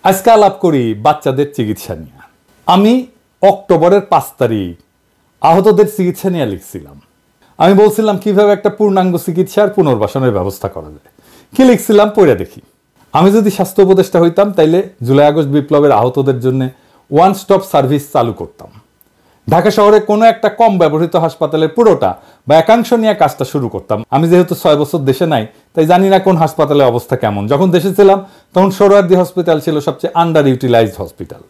আজকে আলাপ করি বাচ্চাদের চিকিৎসা নিয়ে। আমি অক্টোবরের 5 তারিখ আহতদের চিকিৎসা নিয়ে লিখছিলাম। আমি বলছিলাম কিভাবে একটা পূর্ণাঙ্গ চিকিৎসা আর পুনর্বাসনের ব্যবস্থা করা যায়। কি লিখছিলাম পড়ে দেখি। আমি যদি স্বাস্থ্য উপদেষ্টা হইতাম তাইলে জুলাই আগস্ট বিপ্লবের আহতদের জন্য ওয়ান স্টপ সার্ভিস চালু করতাম। ঢাকা শহরে কোনো একটা কম ব্যবহৃত হাসপাতালের পুরোটা বা একাংশ নিয়ে কাজটা শুরু করতাম। আমি যেহেতু 6 বছর দেশে নাই, তাই জানি না কোন হাসপাতালের অবস্থা কেমন। যখন দেশে ছিলাম তখন সোহরাওয়ার্দী হসপিটাল ছিল সবচেয়ে আন্ডার ইউটিলাইজড হসপিটাল।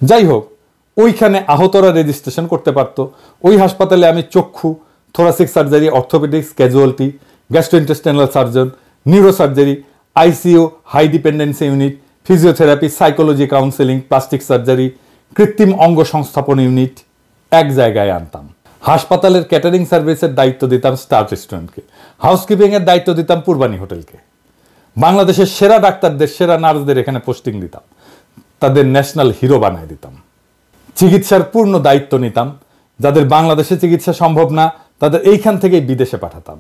যাই হোক, ওইখানে আহতরা রেজিস্ট্রেশন করতে পারতো। ওই হাসপাতালে আমি চক্ষু, thoracic surgery, orthopaedics, casualty, gastrointestinal surgeon, neurosurgery, ICU, high dependency unit, physiotherapy, psychology counselling, plastic surgery, কৃত্রিম অঙ্গ সংস্থাপন ইউনিট এক জায়গায় আনতাম। হাসপাতালের ক্যাটারিং সার্ভিসের দায়িত্ব দিতাম স্টার রেস্টুরেন্টকে, হাউসকিপিংয়ের দায়িত্ব দিতাম পূর্বানী হোটেলকে। বাংলাদেশের সেরা ডাক্তারদের, সেরা নার্সদের এখানে পোস্টিং দিতাম, তাদের ন্যাশনাল হিরো বানায় দিতাম। চিকিৎসার পূর্ণ দায়িত্ব নিতাম। যাদের বাংলাদেশে চিকিৎসা সম্ভব না তাদের এইখান থেকেই বিদেশে পাঠাতাম।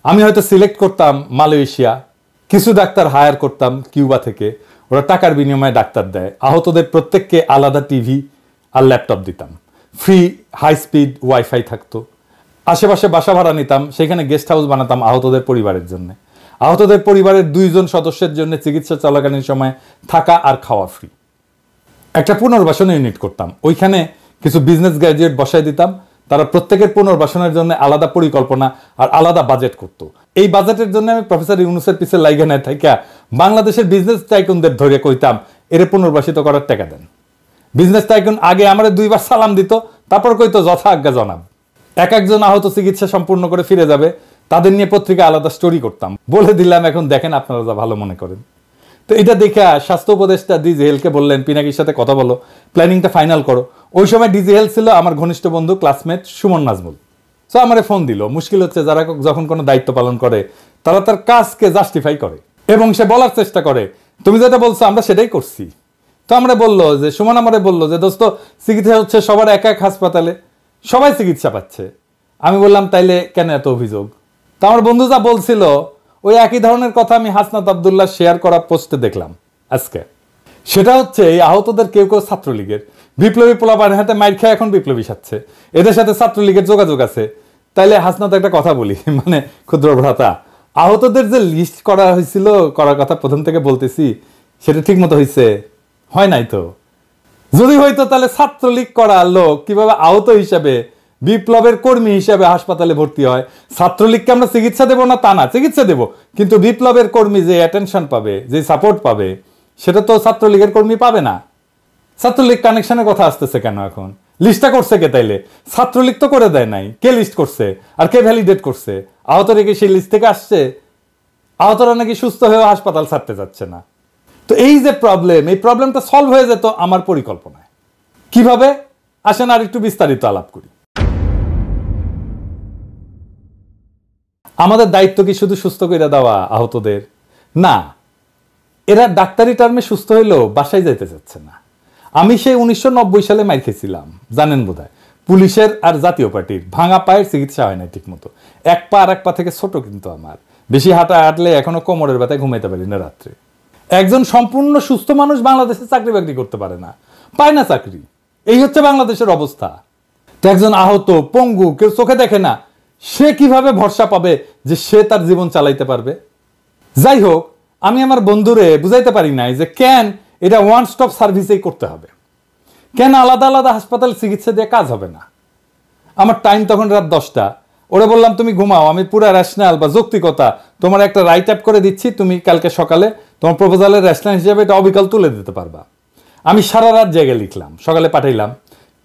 আমি হয়তো সিলেক্ট করতাম মালয়েশিয়া, কিছু ডাক্তার হায়ার করতাম কিউবা থেকে, ওরা টাকার বিনিময়ে ডাক্তার দেয়। আহতদের প্রত্যেককে আলাদা টিভি আর ল্যাপটপ দিতাম, ফ্রি হাই স্পিড ওয়াইফাই থাকতো। আশেপাশে বাসা ভাড়া নিতাম, সেখানে গেস্ট হাউস বানাতাম আহতদের পরিবারের জন্য। আহতদের পরিবারের 2 জন সদস্যের জন্য চিকিৎসা চলাকালীন সময় থাকা আর খাওয়া ফ্রি। একটা পুনর্বাসন ইউনিট করতাম, ওইখানে কিছু বিজনেস গ্র্যাজুয়েট বসায় দিতাম। তারা প্রত্যেকের পুনর্বাসনের জন্য আলাদা পরিকল্পনা আর আলাদা বাজেট করত। এই বাজেটের জন্য আমি প্রফেসর ইউনুসের পিছে লাইগানায় থাকা বাংলাদেশের বিজনেস টাইকুনদের ধরে কইতাম এরে পুনর্বাসিত করার টাকা দেন। বিজনেস টাইকুন আগে আমার 2 বার সালাম দিত, তারপর কইতো যথা আজ্ঞা জনাব। একজন আহত চিকিৎসা সম্পূর্ণ করে ফিরে যাবে, তাদের নিয়ে পত্রিকা আলাদা স্টোরি করতাম। বলে দিলাম এখন দেখেন আপনারা যা ভালো মনে করেন। তো এটা দেখে স্বাস্থ্য উপদেষ্টা ডিজি হেলকে বললেন পিনাকির সাথে কথা বলো, প্ল্যানিংটা ফাইনাল করো। ওই সময় ডিজি হেল ছিল আমার ঘনিষ্ঠ বন্ধু, ক্লাসমেট সুমন নাজমুল। সো আমারে ফোন দিল। মুশকিল হচ্ছে যারা যখন কোনো দায়িত্ব পালন করে তারা তার কাজকে জাস্টিফাই করে এবং সে বলার চেষ্টা করে তুমি যেটা বলছো আমরা সেটাই করছি। তো আমরা বললো যে সুমন আমারে বললো যে দোস্ত চিকিৎসা হচ্ছে সবার এক এক হাসপাতালে, সবাই চিকিৎসা পাচ্ছে। আমি বললাম তাইলে কেন এত অভিযোগ? তো আমার বন্ধু যা বলছিল ওই একই ধরনের কথা আমি হাসনাত আব্দুল্লাহ শেয়ার করা পোস্টে দেখলাম আজকে। সেটা হচ্ছে এই আহতদের কেউ কেউ ছাত্রলীগের বিপ্লবী পোলাপানের হাতে মাইর খেয়ে এখন বিপ্লবী সাচ্ছে, এদের সাথে ছাত্রলীগের যোগাযোগ আছে। তাইলে হাসনাত একটা কথা বলি, মানে ক্ষুদ্র ভ্রাতা, আহতদের যে লিস্ট করা হয়েছিল, করার কথা প্রথম থেকে বলতেছি, সেটা ঠিক মতো হয়েছে? হয় নাই তো। যদি হয়তো তাহলে ছাত্রলীগ করা লোক কিভাবে আহত হিসাবে, বিপ্লবের কর্মী হিসাবে হাসপাতালে ভর্তি হয়? ছাত্রলীগকে আমরা চিকিৎসা দেবো না তা না, চিকিৎসা দেবো, কিন্তু বিপ্লবের কর্মী যে অ্যাটেনশন পাবে, যে সাপোর্ট পাবে, সেটা তো ছাত্রলীগের কর্মী পাবে না। ছাত্রলীগ কানেকশনের কথা আসতেছে কেন এখন? লিস্টটা করছে কে তাইলে? ছাত্রলীগ তো করে দেয় নাই, কে লিস্ট করছে আর কে ভ্যালিডেট করছে? আহতরা কি সেই লিস্ট থেকে আসছে? আহতরা নাকি সুস্থ হয়েও হাসপাতাল ছাড়তে যাচ্ছে না। তো এই যে প্রবলেম, এই প্রবলেমটা সলভ হয়ে যেত আমার পরিকল্পনায়। কিভাবে? আসেন আর একটু বিস্তারিত আলাপ করি। আমাদের দায়িত্ব কি শুধু সুস্থ করে দেওয়া আহতদের? না, এরা ডাক্তারি টার্মে সুস্থ হইলেও বাসায় যাইতে চাচ্ছে না। আমি সেই 1990 সালে মাইর খেয়েছিলাম, জানেন বোধহয়। পুলিশের আর জাতীয় পার্টির ভাঙা পায়ের চিকিৎসা হয় না ঠিক মতো। এক পা আর এক পা থেকে ছোট, কিন্তু আমার বেশি হাঁটলে এখনো কোমরের ব্যথায় ঘুমাইতে পারি না রাত্রে। একজন সম্পূর্ণ সুস্থ মানুষ বাংলাদেশে চাকরি বাকরি করতে পারে না, পায় না চাকরি। এই হচ্ছে বাংলাদেশের অবস্থা। তো একজন আহত, পঙ্গু, কেউ চোখে দেখে না, সে কিভাবে ভরসা পাবে যে সে তার জীবন চালাইতে পারবে? যাই হোক, আমি আমার বন্ধুরে বুঝাইতে পারি নাই যে কেন এটা ওয়ান স্টপ সার্ভিসেই করতে হবে, কেন আলাদা আলাদা হাসপাতালে চিকিৎসা দিয়ে কাজ হবে না। আমার টাইম তখন রাত 10টা। ওরা বললাম তুমি ঘুমাও, আমি পুরো রেশনাল বা যৌক্তিকতা তোমার একটা রাইট আপ করে দিচ্ছি, তুমি কালকে সকালে তোমার প্রপোজালের রেশনাল হিসেবে এটা অবিকল তুলে দিতে পারবা। আমি সারা রাত জেগে লিখলাম, সকালে পাঠাইলাম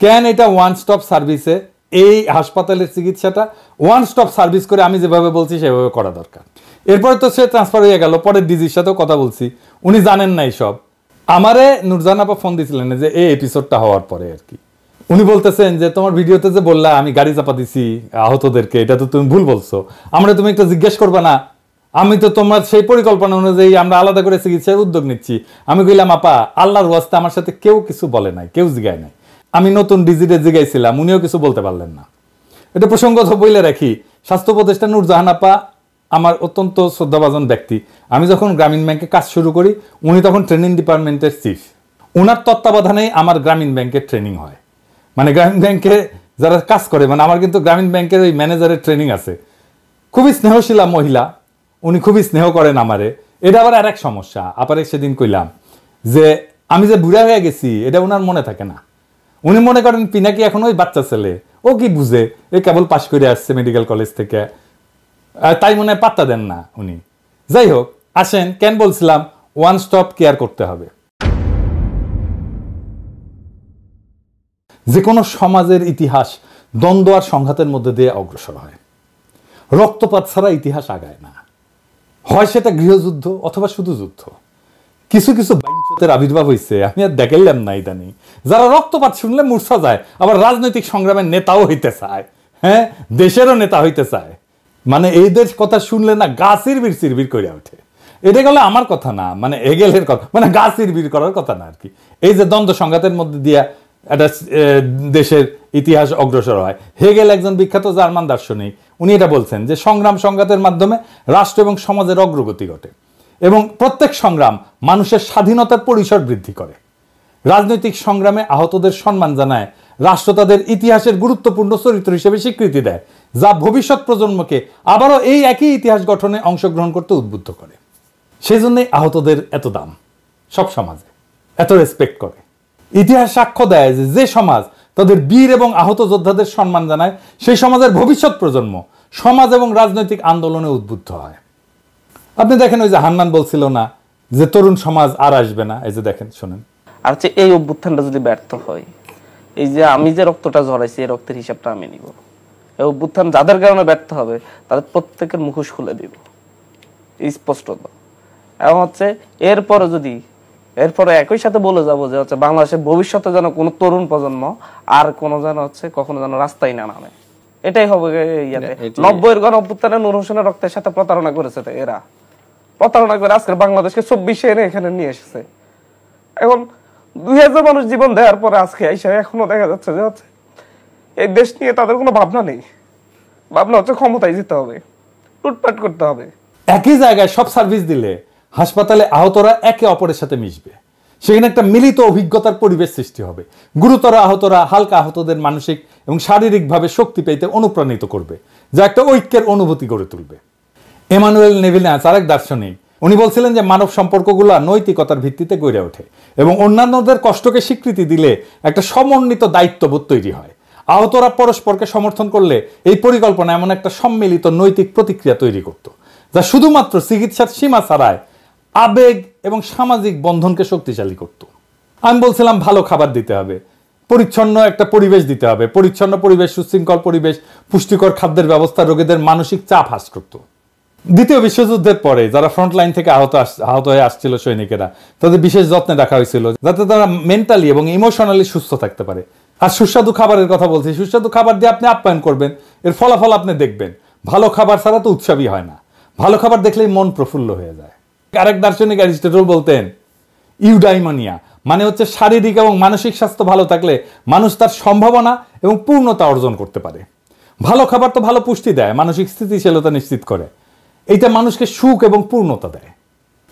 কেন এটা ওয়ান স্টপ সার্ভিসে, এই হাসপাতালের চিকিৎসাটা ওয়ান স্টপ সার্ভিস করে আমি যেভাবে বলছি সেভাবে করা দরকার। এরপরে তো সে ট্রান্সফার হয়ে গেল, পরে ডিজির সাথেও কথা বলছি, উনি জানেন না এইসব। আমারে নুরজাহান আপা ফোন দিয়েছিলেন যে এই এপিসোডটা হওয়ার পরে আর কি। উনি বলতেছেন যে তোমার ভিডিওতে যে বললা আমি গাড়ি চাপা দিছি আহতদেরকে, এটা তো তুমি ভুল বলছো, আমরা তুমি একটা জিজ্ঞেস করবা না? আমি তো তোমার সেই পরিকল্পনা অনুযায়ী আমরা আলাদা করে চিকিৎসার উদ্যোগ নিচ্ছি। আমি কইলাম আপা আল্লাহর ওয়াস্তে আমার সাথে কেউ কিছু বলে নাই, কেউ জিগায় নাই। আমি নতুন ডিজিটে জিগাইছিলাম, উনিও কিছু বলতে পারলেন না। এটা প্রসঙ্গত বইলে রাখি, স্বাস্থ্য উপদেষ্টা নুরজাহান আপা আমার অত্যন্ত শ্রদ্ধাভাজন ব্যক্তি। আমি যখন গ্রামীণ ব্যাংকে কাজ শুরু করি, উনি তখন ট্রেনিং ডিপার্টমেন্টের চিফ। ওনার তত্ত্বাবধানেই আমার গ্রামীণ ব্যাংকের ট্রেনিং হয়। মানে গ্রামীণ ব্যাংকে যারা কাজ করে, মানে আমার কিন্তু গ্রামীণ ব্যাংকের ওই ম্যানেজারের ট্রেনিং আছে। খুবই স্নেহশীলা মহিলা, উনি খুবই স্নেহ করেন আমারে। এটা আবার আর এক সমস্যা। আপারে সেদিন কইলাম যে আমি যে বুড়া হয়ে গেছি এটা ওনার মনে থাকে না। উনি মনে করেন পিনাকি এখন ওই বাচ্চা ছেলে, ও কি বুঝে, এ কেবল পাশ করে আসছে মেডিকেল কলেজ থেকে, তাই মনে হয় পাত্তা দেন না উনি। যাই হোক, আসেন কেন বলছিলাম ওয়ান স্টপ কেয়ার করতে হবে। যে কোনো সমাজের ইতিহাস দ্বন্দ্ব আর সংঘাতের মধ্যে দিয়ে অগ্রসর হয়। রক্তপাত ছাড়া ইতিহাস আগায় না। হয় সেটা গৃহযুদ্ধ অথবা শুধু যুদ্ধ। কিছু কিছু বাইঞ্চতের আবির্ভাব হয়েছে, আমি আর দেখাইলাম না ইদানি, যারা রক্তপাত শুনলে মূর্ছা যায়, আবার রাজনৈতিক সংগ্রামের নেতাও হইতে চায়, হ্যাঁ, দেশেরও নেতা হইতে চায়। মানে এই দেশ কথা শুনলে না গা চিরবির চিরবির করে ওঠে। এটা গেলে আমার কথা না, মানে হেগেলের কথা, মানে গা চিরবির করার কথা না আর কি। এই যে দ্বন্দ্ব সংঘাতের মধ্যে দিয়া একটা দেশের ইতিহাস অগ্রসর হয়। হেগেল একজন বিখ্যাত জার্মান দার্শনিক, উনি এটা বলছেন যে সংগ্রাম সংঘাতের মাধ্যমে রাষ্ট্র এবং সমাজের অগ্রগতি ঘটে এবং প্রত্যেক সংগ্রাম মানুষের স্বাধীনতার পরিসর বৃদ্ধি করে। রাজনৈতিক সংগ্রামে আহতদের সম্মান জানায়, রাষ্ট্র তাদের ইতিহাসের গুরুত্বপূর্ণ চরিত্র হিসেবে স্বীকৃতি দেয়, যা ভবিষ্যৎ প্রজন্মকে আবারও এই একই ইতিহাস গঠনে অংশগ্রহণ করতে উদ্বুদ্ধ করে। সেই জন্যই আহতদের এত দাম, সব সমাজে এত রেসপেক্ট করে। ইতিহাস সাক্ষ্য দেয় যে যে সমাজ তাদের বীর এবং আহত যোদ্ধাদের সম্মান জানায়, সেই সমাজের ভবিষ্যৎ প্রজন্ম সমাজ এবং রাজনৈতিক আন্দোলনে উদ্বুদ্ধ হয়। আপনি দেখেন ওই যে হান্নান বলছিল না যে তরুণ সমাজ আর আসবে না, এই যে দেখেন শোনেন। আর হচ্ছে এই অভ্যুত্থানটা যদি ব্যর্থ হয়, এই যে আমি যে রক্তটা ঝরাইছি এই রক্তের হিসাবটা আমি নিব। এই অভ্যুত্থান যাদের কারণে ব্যর্থ হবে তাদের প্রত্যেকের মুখোশ খুলে দিব স্পষ্টত। এবং হচ্ছে এরপরে একই সাথে বলে যাবো যে হচ্ছে বাংলাদেশের ভবিষ্যতে যেন কোনো তরুণ প্রজন্ম আর কোনো যেন হচ্ছে কখনো যেন রাস্তায় না নামে। এটাই হবে। 90-এর গণ অভ্যুত্থানে নূর হোসেনের রক্তের সাথে প্রতারণা করেছে এরা, প্রতারণা করে আজকে বাংলাদেশকে 24-এ এনে এখানে নিয়ে এসেছে। এখন 2000 মানুষ জীবন দেওয়ার পরে আজকে এখনো দেখা যাচ্ছে যে হচ্ছে এই দেশ নিয়ে তাদের কোনো ভাবনা নেই। ভাবনা হচ্ছে ক্ষমতায় যেতে হবে, লুটপাট করতে হবে। একই জায়গায় সব সার্ভিস দিলে হাসপাতালে আহতরা একে অপরের সাথে মিশবে, সেখানে একটা মিলিত অভিজ্ঞতার পরিবেশ সৃষ্টি হবে। গুরুতর আহতরা হালকা আহতদের মানসিক এবং শারীরিকভাবে শক্তি পেতে অনুপ্রাণিত করবে, যা একটা ঐক্যের অনুভূতি গড়ে তুলবে। এমানুয়েল নেভিনাস আরেক দার্শনিক, উনি বলছিলেন যে মানব সম্পর্কগুলো নৈতিকতার ভিত্তিতে গড়ে ওঠে এবং অন্যান্যদের কষ্টকে স্বীকৃতি দিলে একটা সমন্বিত দায়িত্ববোধ তৈরি হয়। আহতরা পরস্পরকে সমর্থন করলে এই পরিকল্পনা এমন একটা সম্মিলিত নৈতিক প্রতিক্রিয়া তৈরি করত, যা শুধুমাত্র চিকিৎসার সীমা ছাড়ায় আবেগ এবং সামাজিক বন্ধনকে শক্তিশালী করত। আমি বলছিলাম ভালো খাবার দিতে হবে, পরিচ্ছন্ন একটা পরিবেশ দিতে হবে। পরিচ্ছন্ন পরিবেশ, সুশৃঙ্খল পরিবেশ, পুষ্টিকর খাদ্যের ব্যবস্থা রোগীদের মানসিক চাপ হ্রাস করত। দ্বিতীয় বিশ্বযুদ্ধের পরে যারা ফ্রন্ট লাইন থেকে আহত হয়ে আসছিল সৈনিকেরা, তাদের বিশেষ যত্নে রাখা হয়েছিল যাতে তারা মেন্টালি এবং ইমোশনালি সুস্থ থাকতে পারে। আর সুস্বাদু খাবারের কথা বলছি, সুস্বাদু খাবার দিয়ে আপনি আপ্যায়ন করবেন, এর ফলাফল আপনি দেখবেন। ভালো খাবার ছাড়া তো উৎসবই হয় না, ভালো খাবার দেখলেই মন প্রফুল্ল হয়ে যায়। আরেক দার্শনিক অ্যারিস্টটল বলতেন ইউডাইমোনিয়া মানে হচ্ছে শারীরিক এবং মানসিক স্বাস্থ্য ভালো থাকলে মানুষ তার সম্ভাবনা এবং পূর্ণতা অর্জন করতে পারে। ভালো খাবার তো ভালো পুষ্টি দেয়, মানসিক স্থিতিশীলতা নিশ্চিত করে, এইটা মানুষকে সুখ এবং পূর্ণতা দেয়।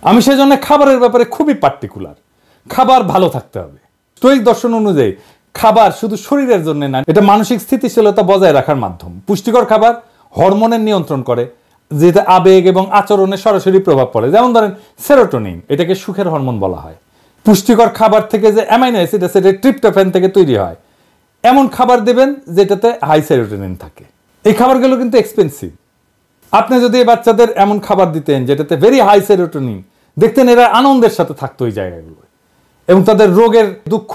আমি সেজন্য খাবারের ব্যাপারে খুবই পার্টিকুলার। খাবার ভালো থাকতে হবে। স্টোয়িক দর্শন অনুযায়ী খাবার শুধু শরীরের জন্য না, এটা মানসিক স্থিতিশীলতা বজায় রাখার মাধ্যম। পুষ্টিকর খাবার হরমোনের নিয়ন্ত্রণ করে, যেটা আবেগ এবং আচরণে সরাসরি প্রভাব পড়ে। যেমন ধরেন সেরোটোনিন, এটাকে সুখের হরমোন বলা হয়। পুষ্টিকর খাবার থেকে যে অ্যামাইনো অ্যাসিড আছে এটা ট্রিপ্টোফ্যান থেকে তৈরি হয়। এমন খাবার দেবেন যেটাতে হাই সেরোটোনিন থাকে। এই খাবারগুলো কিন্তু এক্সপেন্সিভ। আপনি যদি এই বাচ্চাদের এমন খাবার দিতেন যেটাতে ভেরি হাই সেরোটোনিন, দেখতেন এরা আনন্দের সাথে থাকতো ওই জায়গাগুলো এবং তাদের রোগের দুঃখ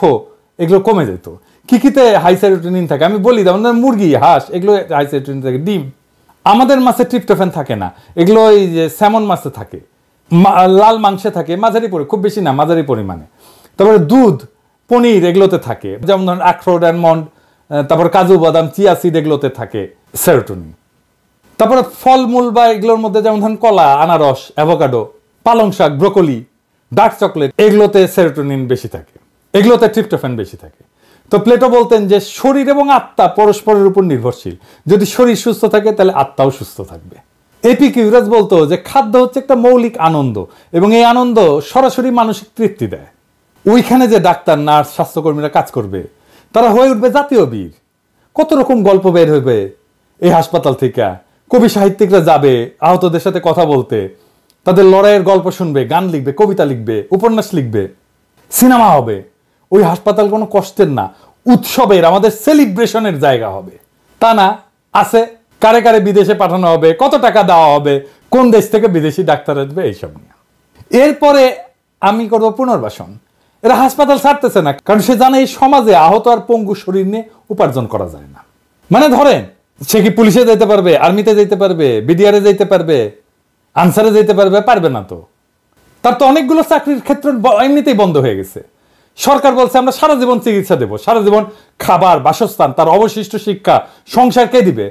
এগুলো কমে যেত। কিতে হাই সেরোটোনিন থাকে আমি বলি, যেমন মুরগি, হাঁস, এগুলো হাই সেরোটোনিন থাকে। ডিম, আমাদের মাছে ট্রিপ্টোফ্যান থাকে না, এগুলো এই যে স্যামন মাছে থাকে, লাল মাংসে থাকে মাঝারি খুব বেশি না, মাঝারি পরিমাণে। তারপরে দুধ, পনির এগুলোতে থাকে, যেমন ধরেন আখরোট, অ্যালমন্ড, তারপর কাজু বাদাম, চিয়া সিড এগুলোতে থাকে সেরোটোনিন। তারপরে ফলমূল বা এগুলোর মধ্যে যেমন ধরেন কলা, আনারস, অ্যাভোকাডো, পালং শাক, ব্রোকলি, ডার্ক চকলেট, এগুলোতে সেরোটোনিন বেশি থাকে, এগুলোতে ট্রিপ্টোফ্যান বেশি থাকে। তো প্লেটো বলতেন যে শরীর এবং আত্মা পরস্পরের উপর নির্ভরশীল। যদি শরীর সুস্থ থাকে তাহলে আত্মাও সুস্থ থাকবে। এপিকিউরাস বলতো যে খাদ্য হচ্ছে একটা মৌলিক আনন্দ এবং এই আনন্দ সরাসরি মানসিক তৃপ্তি দেয়। ওইখানে যে ডাক্তার, নার্স, স্বাস্থ্যকর্মীরা কাজ করবে তারা হয়ে উঠবে জাতীয় বীর। কত রকম গল্প বের হইবে এই হাসপাতাল থেকে। কবি সাহিত্যিকরা যাবে আহতদের সাথে কথা বলতে, তাদের লড়াইয়ের গল্প শুনবে, গান লিখবে, কবিতা লিখবে, উপন্যাস লিখবে, সিনেমা হবে। ওই হাসপাতাল কোনো কষ্টের না, উৎসবের, আমাদের সেলিব্রেশনের জায়গা হবে। তা না, আছে কারে কারে বিদেশে পাঠানো হবে, কত টাকা দেওয়া হবে, কোন দেশ থেকে বিদেশি ডাক্তার আসবে, এইসব নিয়ে। এরপরে আমি করবো পুনর্বাসন। এরা হাসপাতাল ছাড়তেছে না, কারণ সে জানে এই সমাজে আহত আর পঙ্গু শরীর নিয়ে উপার্জন করা যায় না। মানে ধরেন সে কি পুলিশে যেতে পারবে, আর্মিতে যেতে পারবে, বিডিআরে যেতে পারবে, আনসারে যেতে পারবে? পারবে না। তো তার তো অনেকগুলো চাকরির ক্ষেত্র এমনিতেই বন্ধ হয়ে গেছে। সরকার বলছে আমরা সারা জীবন চিকিৎসা দেব, সারা জীবন খাবার, বাসস্থান, তার অবশিষ্ট শিক্ষা, সংসার কে দিবে?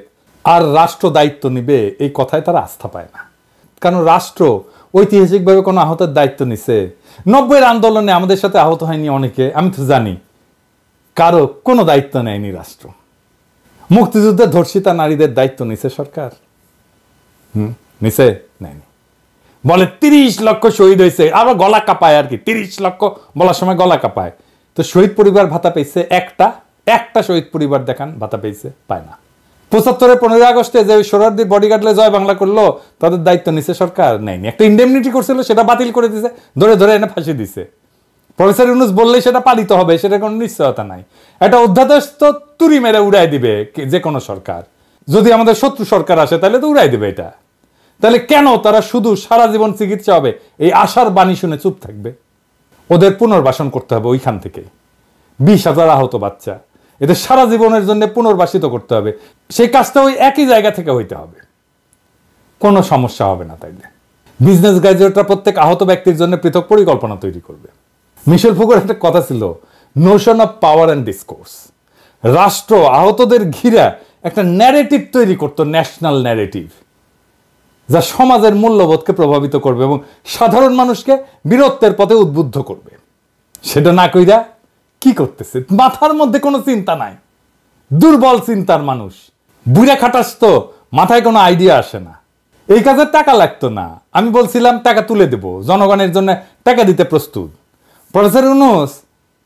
আর রাষ্ট্র দায়িত্ব নিবে, এই কথায় তারা আস্থা পায় না। কারণ রাষ্ট্র ঐতিহাসিকভাবে কোনো আহতের দায়িত্ব নিছে? 90-এর আন্দোলনে আমাদের সাথে আহত হয়নি অনেকে, আমি তো জানি। কারো কোনো দায়িত্ব নেয়নি রাষ্ট্র। মুক্তিযুদ্ধে ধর্ষিতা নারীদের দায়িত্ব নিছে সরকার? নিছে? নেয়নি। বলে 30 লক্ষ শহীদ হয়েছে, আবার গলা কাঁপায় আর কি। 30 লক্ষ বলার সময় গলা কাঁপায়। তো শহীদ পরিবার ভাতা পেয়েছে একটা শহীদ পরিবার দেখান ভাতা পেয়েছে? পায় না। 75-এর 15 আগস্টে যে সোহরাওয়ার্দীর বডিগার্ডলে জয় বাংলা করলো, তাদের দায়িত্ব নিছে সরকার? নেয়নি। একটা ইন্ডেমনিটি করছিল, সেটা বাতিল করে দিছে, ধরে ধরে এনে ফাঁসি দিছে। প্রফেসর ইউনূস বললেই সেটা পালিত হবে, সেটা কোনো নিশ্চয়তা নাই। একটা অধ্যাদেশ তো তুড়ি মেরে উড়াই দিবে যে কোনো সরকার। যদি আমাদের শত্রু সরকার আসে তাহলে তো উড়াই দিবে এটা। তাহলে কেন তারা শুধু সারা জীবন চিকিৎসা হবে এই আশার বাণী শুনে চুপ থাকবে? ওদের পুনর্বাসন করতে হবে ওইখান থেকে। 20,000 আহত বাচ্চা, এদের সারা জীবনের জন্য পুনর্বাসিত করতে হবে। সেই কাজটা ওই একই জায়গা থেকে হইতে হবে, কোনো সমস্যা হবে না। তাইলে বিজনেস গ্র্যাজুয়েটরা প্রত্যেক আহত ব্যক্তির জন্য পৃথক পরিকল্পনা তৈরি করবে। মিশেল ফুকোর একটা কথা ছিল, Notion of power and discourse. রাষ্ট্র আহতদের ঘিরে একটা ন্যারেটিভ তৈরি করতো, ন্যাশনাল ন্যারেটিভ, যা সমাজের মূল্যবোধকে প্রভাবিত করবে এবং সাধারণ মানুষকে বীরত্বের পথে উদ্বুদ্ধ করবে। সেটা না কইরা কি করতেছে? মাথার মধ্যে কোনো চিন্তা নাই, দুর্বল চিন্তার মানুষ। বুড়া খাটাস তো মাথায় কোনো আইডিয়া আসে না। এই কাজে টাকা লাগতো না, আমি বলছিলাম টাকা তুলে দেব, জনগণের জন্য টাকা দিতে প্রস্তুত। প্রফেসর ইউনূস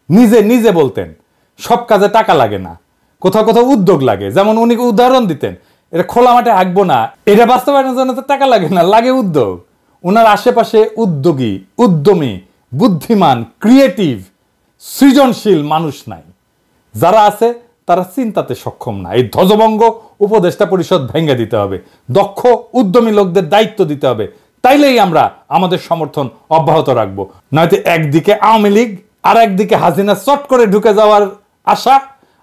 নিজে নিজে বলতেন সব কাজে টাকা লাগে না, কোথাও কোথাও উদ্যোগ লাগে। যেমন উনি উদাহরণ দিতেন, এটা খোলা মাঠে আঁকবো না, এটা বাস্তবায়নের জন্য তো টাকা লাগে না, লাগে উদ্যোগ। ওনার আশেপাশে উদ্যোগী, উদ্যমী, বুদ্ধিমান, ক্রিয়েটিভ, সৃজনশীল মানুষ নাই। যারা আছে তারা চিন্তাতে সক্ষম না। এই ধ্বজভঙ্গ উপদেষ্টা পরিষদ ভেঙে দিতে হবে, দক্ষ উদ্যমী লোকদের দায়িত্ব দিতে হবে। তাইলেই আমরা আমাদের সমর্থন অব্যাহত রাখবো। নয়তো একদিকে আওয়ামী লীগ, আর একদিকে হাসিনা চট করে ঢুকে যাওয়ার আশা,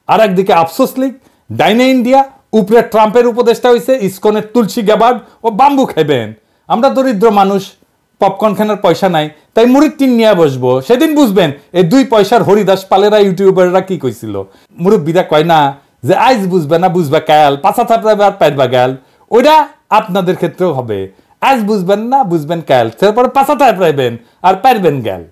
আর একদিকে আফসোস লীগ, ডাইনে ইন্ডিয়া, উপরে ট্রাম্পের উপদেষ্টা হয়েছে, ইসকনের তুলসী গ্যাবার্ড ও বাম্বু খাইবেন। আমরা দরিদ্র মানুষ, পপকর্ন খানার পয়সা নাই, তাই মুড়ির টিন নিয়ে বসবো। সেদিন বুঝবেন এই 2 পয়সার হরিদাস পালেরা, ইউটিউবাররা কি কইছিল। মুরব্বীরা কয় না যে আইজ বুঝবে না, বুঝবা কাল, পাছা থাপড়াবে আর পাইবা গাল। ওইটা আপনাদের ক্ষেত্রেও হবে। আজ বুঝবেন না, বুঝবেন কাল, তারপরে পাছা থাপড়াইবেন আর পারবেন গাল।